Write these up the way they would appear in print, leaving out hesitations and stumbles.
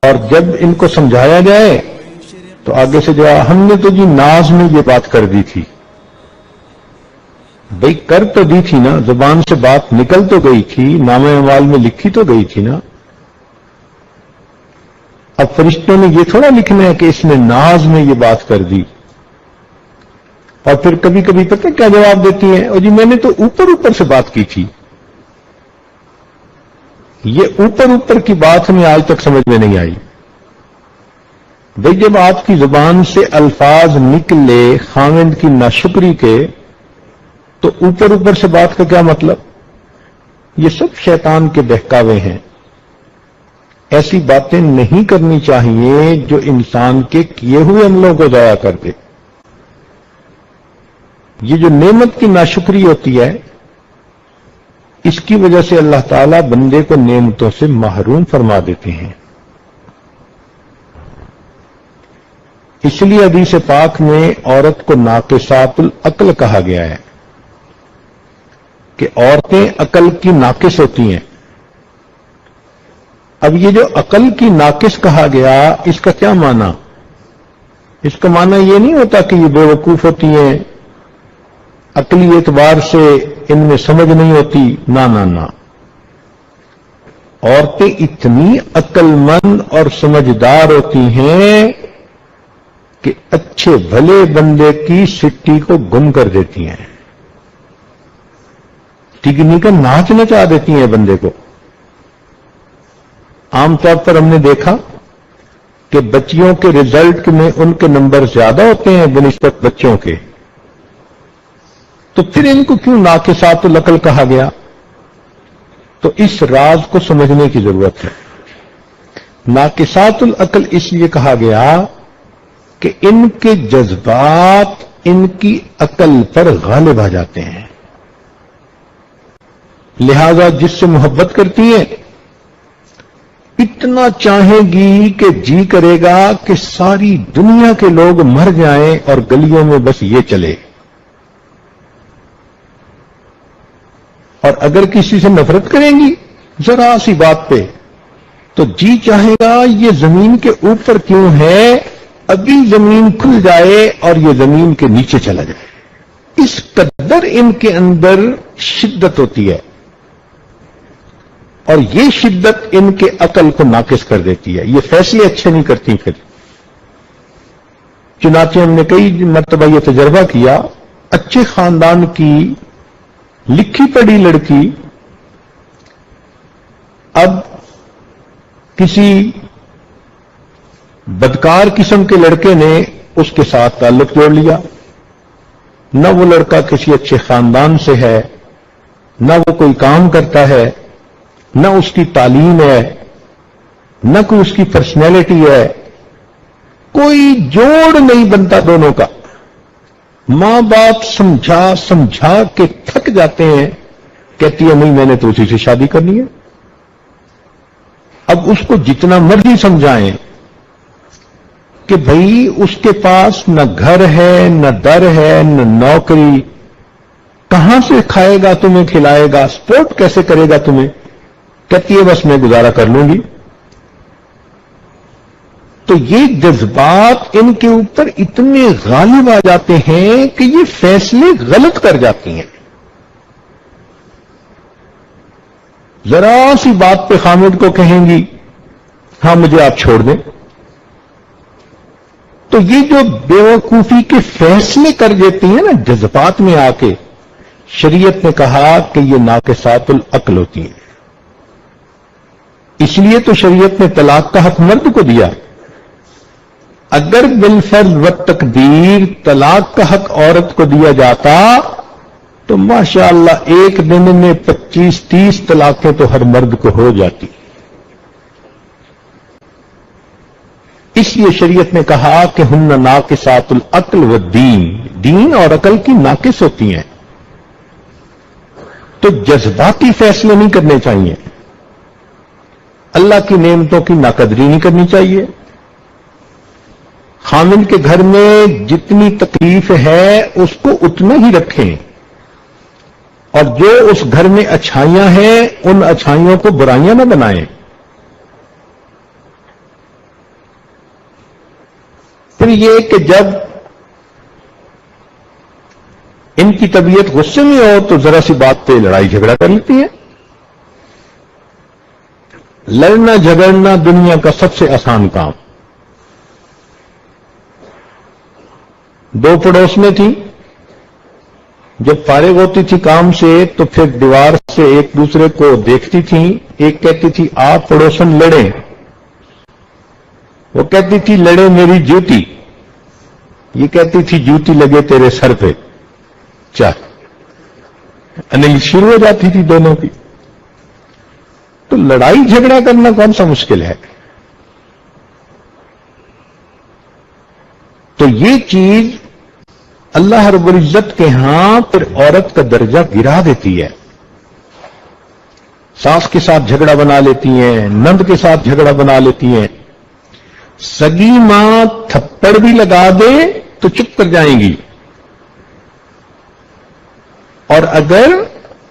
اور جب ان کو سمجھایا جائے تو آگے سے جو ہم نے تو جی ناز میں یہ بات کر دی تھی. بھئی کر تو دی تھی نا، زبان سے بات نکل تو گئی تھی، نامہ اعمال میں لکھی تو گئی تھی نا. اب فرشتوں نے یہ تھوڑا لکھنا ہے کہ اس نے ناز میں یہ بات کر دی. اور پھر کبھی کبھی پتہ کیا جواب دیتی ہیں، اور جی میں نے تو اوپر اوپر سے بات کی تھی. یہ اوپر اوپر کی بات ہمیں آج تک سمجھ میں نہیں آئی. بھئی جب آپ کی زبان سے الفاظ نکلے خاوند کی ناشکری کے، تو اوپر اوپر سے بات کا کیا مطلب؟ یہ سب شیطان کے بہکاوے ہیں. ایسی باتیں نہیں کرنی چاہیے جو انسان کے کیے ہوئے عملوں کو ضائع کر دے. یہ جو نعمت کی ناشکری ہوتی ہے، اس کی وجہ سے اللہ تعالیٰ بندے کو نعمتوں سے محروم فرما دیتے ہیں. اس لیے حدیث پاک میں عورت کو ناقصات العقل کہا گیا ہے کہ عورتیں عقل کی ناقص ہوتی ہیں. اب یہ جو عقل کی ناقص کہا گیا، اس کا کیا معنی؟ اس کا معنی یہ نہیں ہوتا کہ یہ بے وقوف ہوتی ہیں، عقلی اعتبار سے ان میں سمجھ نہیں ہوتی. نہ، عورتیں اتنی عقل مند اور سمجھدار ہوتی ہیں کہ اچھے بھلے بندے کی سٹی کو گم کر دیتی ہیں، ٹگنی کا ناچ نچا دیتی ہیں بندے کو. عام طور پر ہم نے دیکھا کہ بچیوں کے رزلٹ میں ان کے نمبر زیادہ ہوتے ہیں بنسبت بچوں کے. تو پھر ان کو کیوں ناقصات العقل کہا گیا؟ تو اس راز کو سمجھنے کی ضرورت ہے. ناقصات العقل اس لیے کہا گیا کہ ان کے جذبات ان کی عقل پر غالب آ جاتے ہیں. لہذا جس سے محبت کرتی ہیں اتنا چاہے گی کہ جی کرے گا کہ ساری دنیا کے لوگ مر جائیں اور گلیوں میں بس یہ چلے. اور اگر کسی سے نفرت کریں گی ذرا سی بات پہ تو جی چاہے گا یہ زمین کے اوپر کیوں ہے، ابھی زمین کھل جائے اور یہ زمین کے نیچے چلا جائے. اس قدر ان کے اندر شدت ہوتی ہے، اور یہ شدت ان کے عقل کو ناقص کر دیتی ہے. یہ فیصلے اچھے نہیں کرتی. پھر چنانچہ ہم نے کئی مرتبہ یہ تجربہ کیا، اچھے خاندان کی لکھی پڑھی لڑکی اب کسی بدکار قسم کے لڑکے نے اس کے ساتھ تعلق جوڑ لیا. نہ وہ لڑکا کسی اچھے خاندان سے ہے، نہ وہ کوئی کام کرتا ہے، نہ اس کی تعلیم ہے، نہ کوئی اس کی پرسنالٹی ہے، کوئی جوڑ نہیں بنتا دونوں کا. ماں باپ سمجھا کے تھک جاتے ہیں، کہتی ہے نہیں میں نے تو اسی سے شادی کرنی ہے. اب اس کو جتنا مرضی سمجھائیں کہ بھئی اس کے پاس نہ گھر ہے، نہ در ہے، نہ نوکری، کہاں سے کھائے گا تمہیں، کھلائے گا، سپورٹ کیسے کرے گا تمہیں، کہتی ہے بس میں گزارا کر لوں گی. تو یہ جذبات ان کے اوپر اتنے غالب آ جاتے ہیں کہ یہ فیصلے غلط کر جاتی ہیں. ذرا سی بات پہ خامد کو کہیں گی ہاں مجھے آپ چھوڑ دیں. تو یہ جو بیوقوفی کے فیصلے کر دیتی ہیں نا جذبات میں آ کے، شریعت نے کہا کہ یہ ناقصات العقل ہوتی ہیں. اس لیے تو شریعت نے طلاق کا حق مرد کو دیا. اگر بالفرض و تقدیر طلاق کا حق عورت کو دیا جاتا تو ماشاءاللہ ایک دن میں 25-30 طلاقیں تو ہر مرد کو ہو جاتی. اس لیے شریعت نے کہا کہ ہن ناقصات العقل والدین، دین اور عقل کی ناقص ہوتی ہیں. تو جذباتی فیصلے نہیں کرنے چاہیے، اللہ کی نعمتوں کی ناقدری نہیں کرنی چاہیے. خامن کے گھر میں جتنی تکلیف ہے اس کو اتنا ہی رکھیں، اور جو اس گھر میں اچھائیاں ہیں ان اچھائیوں کو برائیاں نہ بنائیں. پھر یہ کہ جب ان کی طبیعت غصے میں ہو تو ذرا سی بات پہ لڑائی جھگڑا کر لیتی ہے. لڑنا جھگڑنا دنیا کا سب سے آسان کام. دو پڑوس میں تھی، جب فارغ ہوتی تھی کام سے تو پھر دیوار سے ایک دوسرے کو دیکھتی تھیں. ایک کہتی تھی آپ پڑوسن لڑیں، وہ کہتی تھی لڑے میری جوتی، یہ کہتی تھی جوتی لگے تیرے سر پہ. چل انیل شروع ہو جاتی تھی دونوں کی. تو لڑائی جھگڑا کرنا کون سا مشکل ہے؟ تو یہ چیز اللہ رب العزت کے ہاں پھر عورت کا درجہ گرا دیتی ہے. ساس کے ساتھ جھگڑا بنا لیتی ہیں، نند کے ساتھ جھگڑا بنا لیتی ہیں. سگی ماں تھپڑ بھی لگا دے تو چپ کر جائیں گی، اور اگر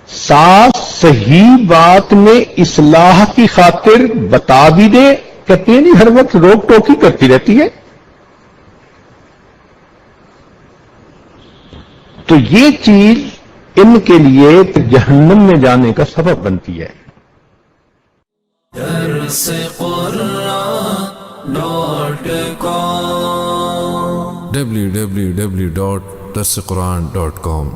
ساس صحیح بات میں اصلاح کی خاطر بتا بھی دے، کہتے ہیں نہیں ہر وقت روک ٹوکی کرتی رہتی ہے. تو یہ چیز ان کے لیے جہنم میں جانے کا سبب بنتی ہے. www.darsequran.com